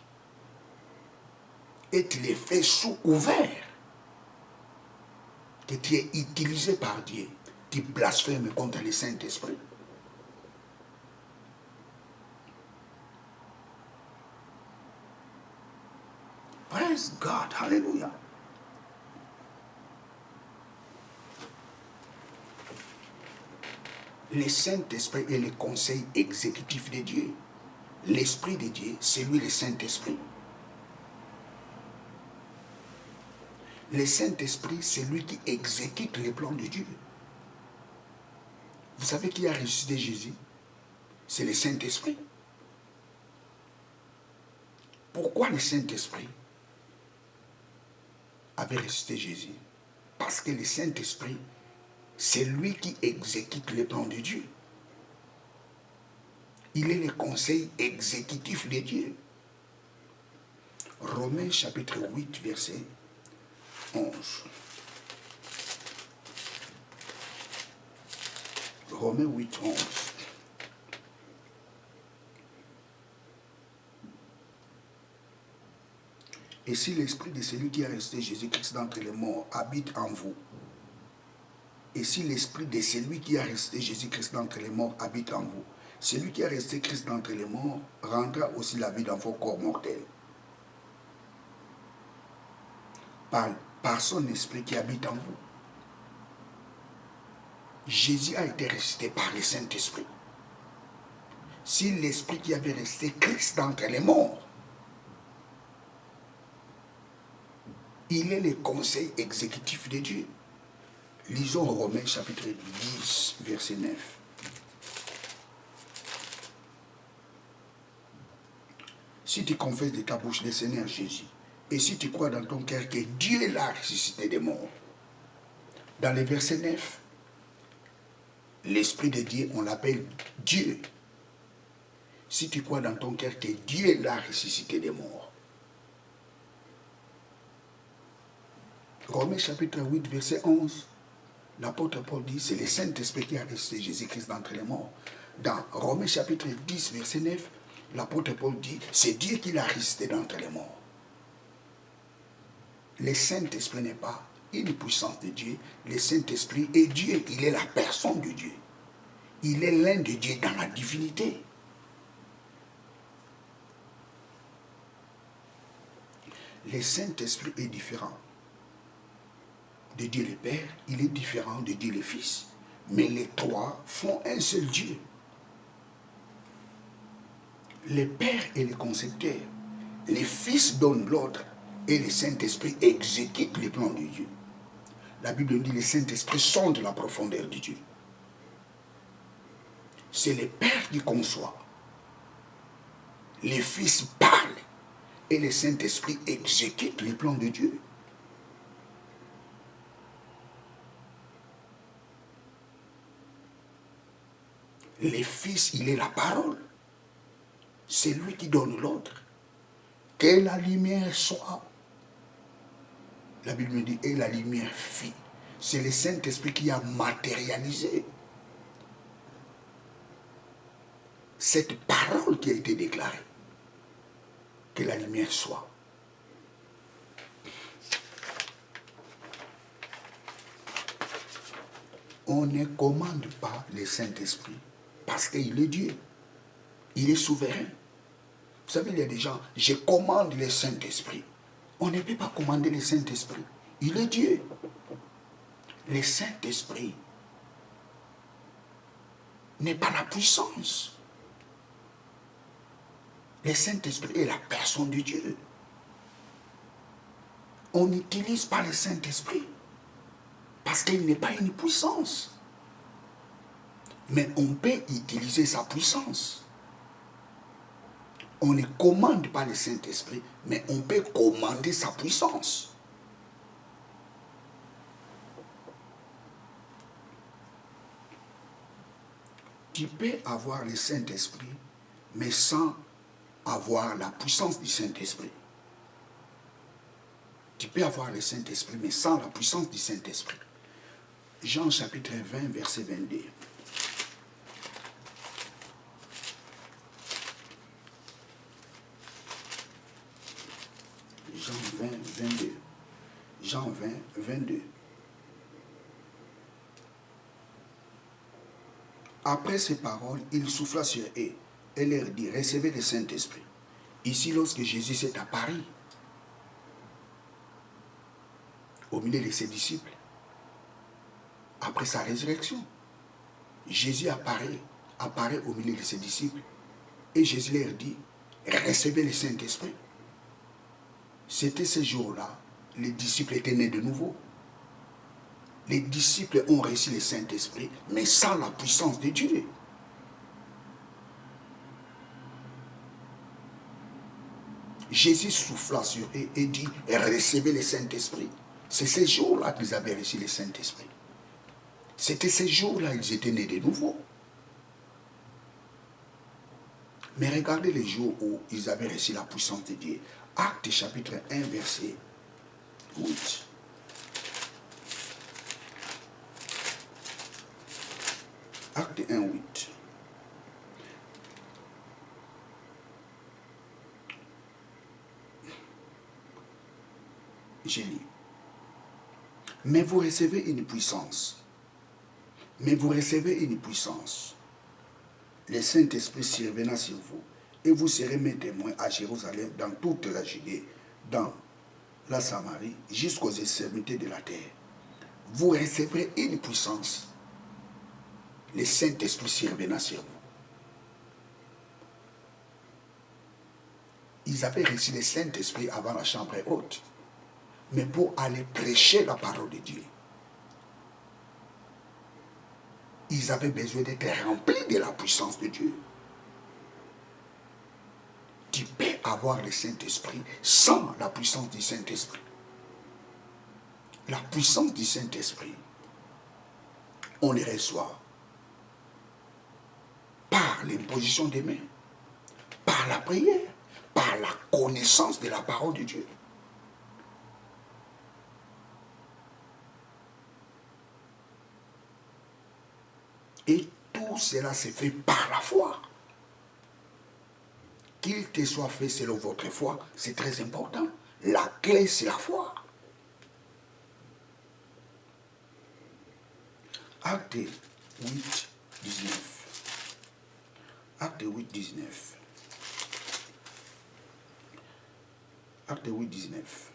[SPEAKER 2] et tu le fais sous couvert que tu es utilisé par Dieu. Tu blasphèmes contre le Saint-Esprit. Praise God, hallelujah. Le Saint-Esprit est le conseil exécutif de Dieu. L'Esprit de Dieu, c'est lui le Saint-Esprit. Le Saint-Esprit, c'est lui qui exécute les plans de Dieu. Vous savez qui a ressuscité Jésus? C'est le Saint-Esprit. Pourquoi le Saint-Esprit avait ressuscité Jésus? Parce que le Saint-Esprit, c'est lui qui exécute les plans de Dieu. Il est le conseil exécutif de Dieu. Romains chapitre 8, verset 11. Romains 8, 11. Et si l'esprit de celui qui a resté Jésus-Christ d'entre les morts habite en vous, et si l'esprit de celui qui a resté Jésus-Christ d'entre les morts habite en vous, celui qui a resté Christ d'entre les morts rendra aussi la vie dans vos corps mortels. Par son esprit qui habite en vous. Jésus a été ressuscité par le Saint-Esprit. Si l'esprit qui avait resté Christ d'entre les morts, il est le conseil exécutif de Dieu. Lisons Romains chapitre 10, verset 9. Si tu confesses de ta bouche le Seigneur Jésus, et si tu crois dans ton cœur que Dieu l'a ressuscité des morts, dans le verset 9, l'Esprit de Dieu, on l'appelle Dieu. Si tu crois dans ton cœur que Dieu l'a ressuscité des morts. Romains chapitre 8, verset 11. L'apôtre Paul dit, c'est le Saint-Esprit qui a ressuscité Jésus-Christ d'entre les morts. Dans Romains chapitre 10, verset 9, l'apôtre Paul dit, c'est Dieu qui l'a ressuscité d'entre les morts. Le Saint-Esprit n'est pas une puissance de Dieu. Le Saint-Esprit est Dieu. Il est la personne de Dieu. Il est l'un de Dieu dans la divinité. Le Saint-Esprit est différent de Dieu le Père, il est différent de Dieu le Fils. Mais les trois font un seul Dieu. Le Père est le concepteur, le Fils donne l'ordre et le Saint-Esprit exécute les plans de Dieu. La Bible dit que le Saint-Esprit sonde la profondeur de Dieu. C'est le Père qui conçoit. Le Fils parle et le Saint-Esprit exécute les plans de Dieu. Le Fils, il est la parole. C'est lui qui donne l'ordre. Que la lumière soit. La Bible me dit, et la lumière fit. C'est le Saint-Esprit qui a matérialisé cette parole qui a été déclarée. Que la lumière soit. On ne commande pas le Saint-Esprit parce qu'il est Dieu. Il est souverain. Vous savez, il y a des gens, je commande le Saint-Esprit. On ne peut pas commander le Saint-Esprit. Il est Dieu. Le Saint-Esprit n'est pas la puissance. Le Saint-Esprit est la personne de Dieu. On n'utilise pas le Saint-Esprit parce qu'il n'est pas une puissance. Mais on peut utiliser sa puissance. On ne commande pas le Saint-Esprit, mais on peut commander sa puissance. Tu peux avoir le Saint-Esprit, mais sans avoir la puissance du Saint-Esprit. Tu peux avoir le Saint-Esprit, mais sans la puissance du Saint-Esprit. Jean chapitre 20, verset 22. Jean 20, 22. Jean 20, 22. Après ces paroles, il souffla sur eux et leur dit, recevez le Saint-Esprit. Ici, lorsque Jésus s'est apparu au milieu de ses disciples, après sa résurrection, Jésus apparaît au milieu de ses disciples et Jésus leur dit, recevez le Saint-Esprit. C'était ce jour-là, les disciples étaient nés de nouveau. Les disciples ont reçu le Saint-Esprit, mais sans la puissance de Dieu. Jésus souffla sur eux et dit, recevez le Saint-Esprit. C'est ce jour-là qu'ils avaient reçu le Saint-Esprit. C'était ce jour-là qu'ils étaient nés de nouveau. Mais regardez les jours où ils avaient reçu la puissance de Dieu. Actes chapitre 1, verset 8. Acte 1, 8. J'ai lu. Mais vous recevez une puissance. Mais vous recevez une puissance. Le Saint-Esprit surviendra sur vous. Et vous serez mes témoins à Jérusalem, dans toute la Judée, dans la Samarie, jusqu'aux extrémités de la terre. Vous recevrez une puissance. Le Saint-Esprit surviendra sur vous. Ils avaient reçu le Saint-Esprit avant la chambre haute. Mais pour aller prêcher la parole de Dieu, ils avaient besoin d'être remplis de la puissance de Dieu. Tu peux avoir le Saint-Esprit sans la puissance du Saint-Esprit. La puissance du Saint-Esprit, on les reçoit par l'imposition des mains, par la prière, par la connaissance de la parole de Dieu. Et tout cela se fait par la foi. Qu'il te soit fait selon votre foi, c'est très important. La clé, c'est la foi. Acte 8, 19. Acte 8, 19. Acte 8, 19.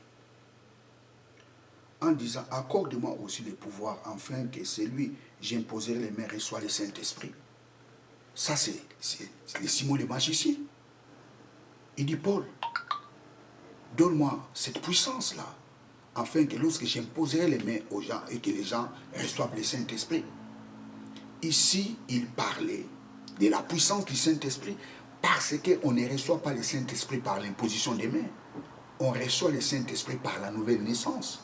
[SPEAKER 2] En disant, accorde-moi aussi le pouvoir, afin que celui j'imposerai les mains reçoit le Saint-Esprit. Ça, c'est le Simon le magicien. Il dit, Paul, donne-moi cette puissance-là, afin que lorsque j'imposerai les mains aux gens et que les gens reçoivent le Saint-Esprit. Ici, il parlait de la puissance du Saint-Esprit parce qu'on ne reçoit pas le Saint-Esprit par l'imposition des mains. On reçoit le Saint-Esprit par la nouvelle naissance.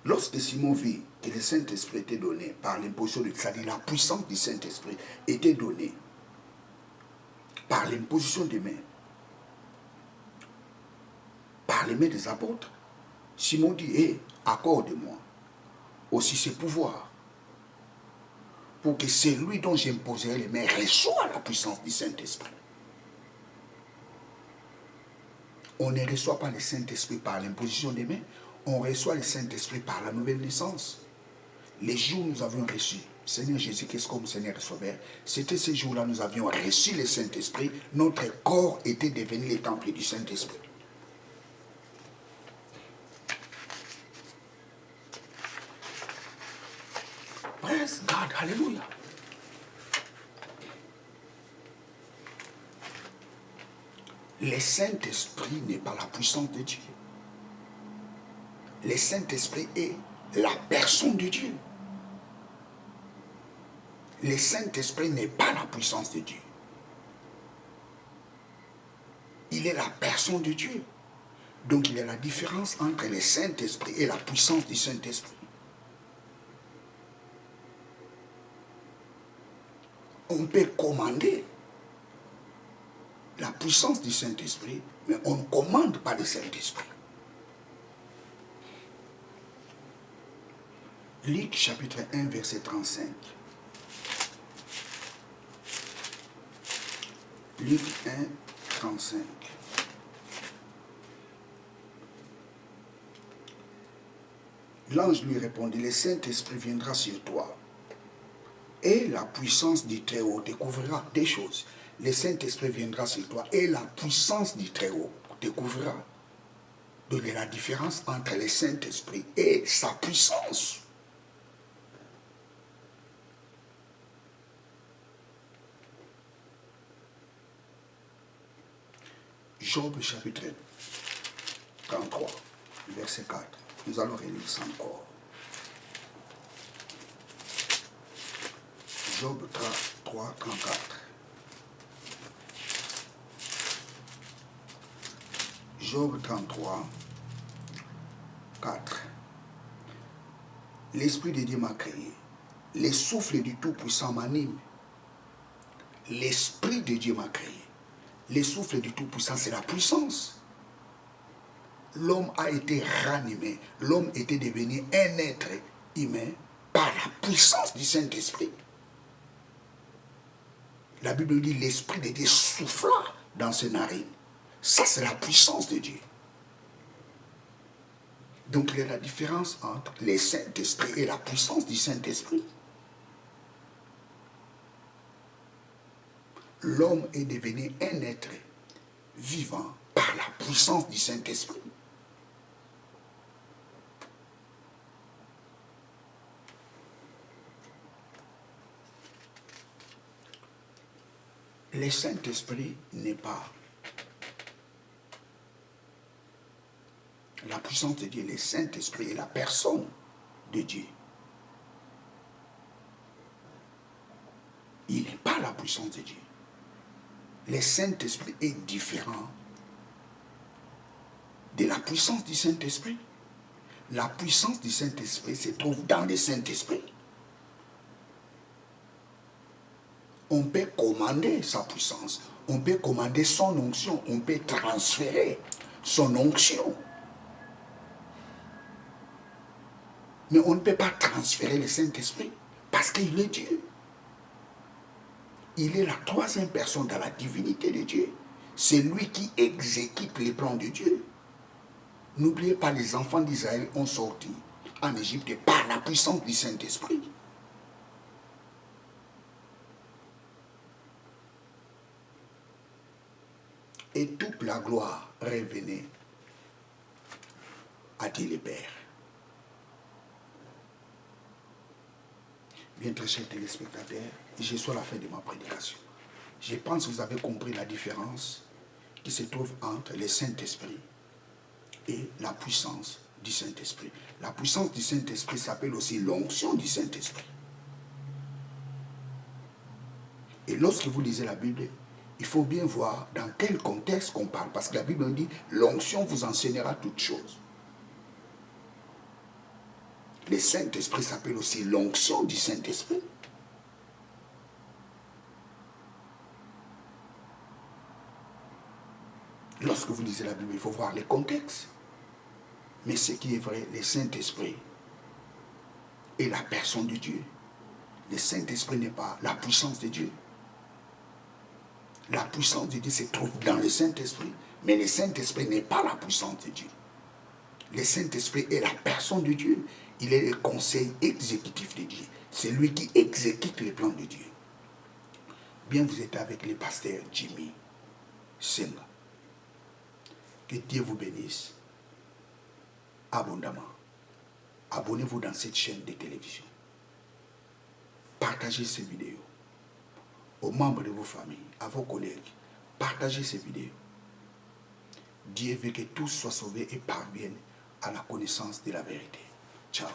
[SPEAKER 2] Lorsque Simon vit que le Saint-Esprit était donné par l'imposition de... C'est-à-dire la puissance du Saint-Esprit était donnée par l'imposition des mains, par les mains des apôtres, Simon dit, hé, accorde-moi aussi ce pouvoir pour que celui dont j'imposerai les mains reçoive la puissance du Saint-Esprit. On ne reçoit pas le Saint-Esprit par l'imposition des mains, on reçoit le Saint-Esprit par la nouvelle naissance. Les jours où nous avions reçu Seigneur Jésus-Christ comme Seigneur et Sauveur, c'était ces jours-là nous avions reçu le Saint-Esprit, notre corps était devenu le temple du Saint-Esprit. Praise God, Alléluia. Le Saint-Esprit n'est pas la puissance de Dieu. Le Saint-Esprit est la personne de Dieu. Le Saint-Esprit n'est pas la puissance de Dieu. Il est la personne de Dieu. Donc il y a la différence entre le Saint-Esprit et la puissance du Saint-Esprit. On peut commander la puissance du Saint-Esprit, mais on ne commande pas le Saint-Esprit. Luc chapitre 1, verset 35. Luc 1, 35. L'ange lui répondit, le Saint-Esprit viendra sur toi. Et la puissance du Très-Haut découvrira des choses. Le Saint-Esprit viendra sur toi et la puissance du Très-Haut découvrira. Donc il y a la différence entre le Saint-Esprit et sa puissance. Job chapitre 33, verset 4. Nous allons relire ça encore. Job 3, 34. Job 33, 4. L'Esprit de Dieu m'a créé. Le souffle du Tout-Puissant m'anime. L'Esprit de Dieu m'a créé. Le souffle du Tout-Puissant, c'est la puissance. L'homme a été ranimé. L'homme était devenu un être humain par la puissance du Saint-Esprit. La Bible dit l'Esprit de Dieu souffla dans ses narines. Ça, c'est la puissance de Dieu. Donc, il y a la différence entre le Saint-Esprit et la puissance du Saint-Esprit. L'homme est devenu un être vivant par la puissance du Saint-Esprit. Le Saint-Esprit n'est pas la puissance de Dieu. Le Saint-Esprit est la personne de Dieu. Il n'est pas la puissance de Dieu. Le Saint-Esprit est différent de la puissance du Saint-Esprit. La puissance du Saint-Esprit se trouve dans le Saint-Esprit. On peut commander sa puissance, on peut commander son onction, on peut transférer son onction. Mais on ne peut pas transférer le Saint-Esprit parce qu'il est Dieu. Il est la troisième personne dans la divinité de Dieu. C'est lui qui exécute les plans de Dieu. N'oubliez pas, les enfants d'Israël ont sorti en Égypte par la puissance du Saint-Esprit. Et toute la gloire revenait à Dieu le Père. Bien, très chers téléspectateurs, je suis à la fin de ma prédication. Je pense que vous avez compris la différence qui se trouve entre le Saint-Esprit et la puissance du Saint-Esprit. La puissance du Saint-Esprit s'appelle aussi l'onction du Saint-Esprit. Et lorsque vous lisez la Bible, il faut bien voir dans quel contexte qu'on parle. Parce que la Bible dit, l'onction vous enseignera toutes choses. Le Saint-Esprit s'appelle aussi l'onction du Saint-Esprit. Lorsque vous lisez la Bible, il faut voir les contextes. Mais ce qui est vrai, le Saint-Esprit est la personne de Dieu. Le Saint-Esprit n'est pas la puissance de Dieu. La puissance de Dieu se trouve dans le Saint-Esprit, mais le Saint-Esprit n'est pas la puissance de Dieu. Le Saint-Esprit est la personne de Dieu. Il est le conseil exécutif de Dieu. C'est lui qui exécute les plans de Dieu. Bien, vous êtes avec le pasteur Jimmy Senga. Que Dieu vous bénisse abondamment. Abonnez-vous dans cette chaîne de télévision. Partagez ces vidéos aux membres de vos familles, à vos collègues. Partagez ces vidéos. Dieu veut que tous soient sauvés et parviennent à la connaissance de la vérité. Ciao.